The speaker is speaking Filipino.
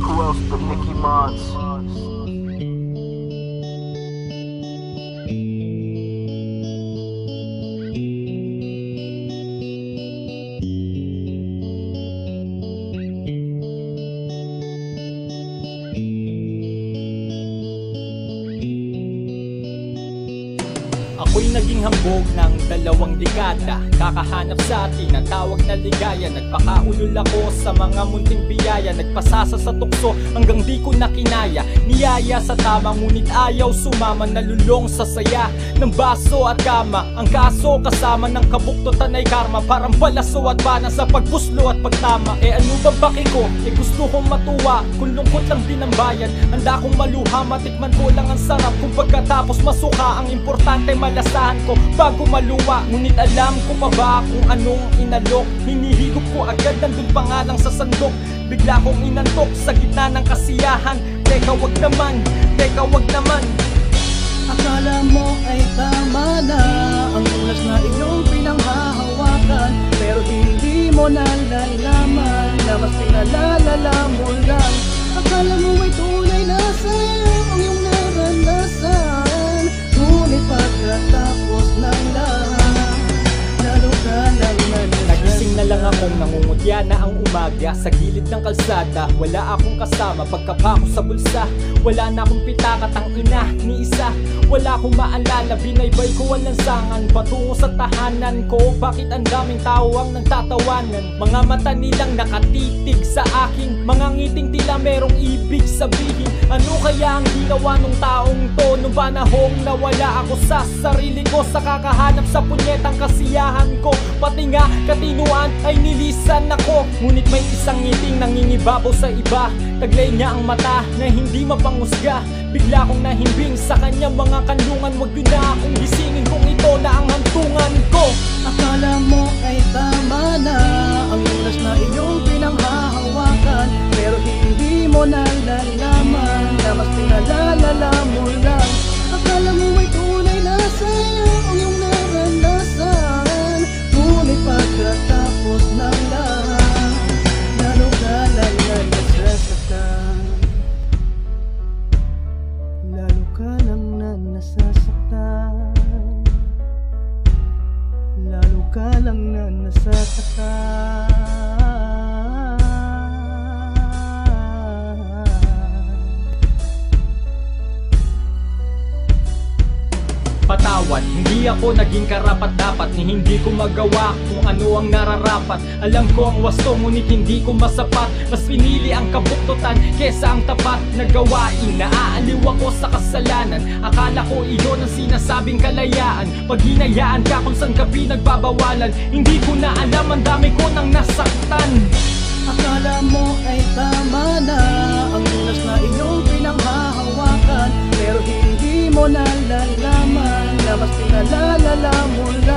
Who else but Nicki Minaj? Ako'y naging hambog ng 2 dekada. Kakahanap sa atin ang tawag na ligaya. Nagpakaulol ako sa mga munting biyaya. Nagpasasa sa tukso hanggang di ko na kinaya. Niyaya sa tama ngunit ayaw sumama. Nalulong sa saya ng baso at kama. Ang kaso kasama ng kabuktutan ay karma. Parang palaso at bana sa pagbuslo at pagtama. Ano bang baki ko? Gusto kong matuwa. Kung lungkot lang din ang bayan, handa kong maluha. Matikman ko lang ang sarap. Kung pagkatapos masuka, ang importante malasahan ko bago maluwa. Ngunit alam ko pa ba kung anong inalok? Hinihigop ko agad, nandun pa nga lang sa sandok. Bigla kong inantok sa gitna ng kasiyahan. Teka wag naman, teka wag naman. Akala mo ay tama na ang ulas na iyong pinanghahawakan, pero hindi mo nalalaman na mas pinalalala mo lang. Akala mo ay tunay na sa'yo ang iyong naranasan, ngunit pagkatapos ng lahat, lalo ka lang nagising na lang akong nangungutya na ang umaga. Sa gilid ng kalsada, wala akong kasama. Pagkapa ko sa bulsa, wala na akong pitakat ang ina ni isa. Wala akong maalala, binaybay ko ang lansangan patungo sa tahanan ko. Bakit ang daming tao ang nagtatawanan? Mga mata nilang nakatitig sa akin, mga ngiting tila merong ibig sabihin. Ano kaya ang ginawa nung taong to nung panahong nawala ako sa sarili ko? Sa kakahanap sa punyetang kasiyahan ko, pati nga katinuan ay nilisan ako. Ngunit may isang ngiting nangingibabaw sa iba. Taglay niya ang mata na hindi mapangusga. Bigla kong nahimbing sa kanyang mga kanlungan. Wag yun na akong gisingin kung ito na ang hantungan ko. Akala mo ay tama na ang ulas na iyong pinanghahawakan, pero hindi mo nalalaman na mas pinalalala mo lang. Akala mo ay tunay na sa'yo ang iyong naranasan, ngunit pagkatapos ng lahat, lalo ka lang na nasasaktan. Lalo ka lang na nasasaktan. Lalo ka lang na nasasaktan. Patawad, hindi ako naging karapat-dapat, ni hindi ko magawa kung ano ang nararapat. Alam ko ang wasto, ngunit hindi ko masapat. Mas pinili ang kabuktutan kesa ang tapat na gawain. Naaaliw ako sa kasalanan, akala ko iyon ang sinasabing kalayaan. Pag hinayaan ka kung saan ka pinagbabawalan, hindi ko na alam, ang dami ko nang nasaktan. Akala mo ay tama na ang ulas na iyong pinanghahawakan, pero hindi mo nalalaman na mas pinalalala mo lang.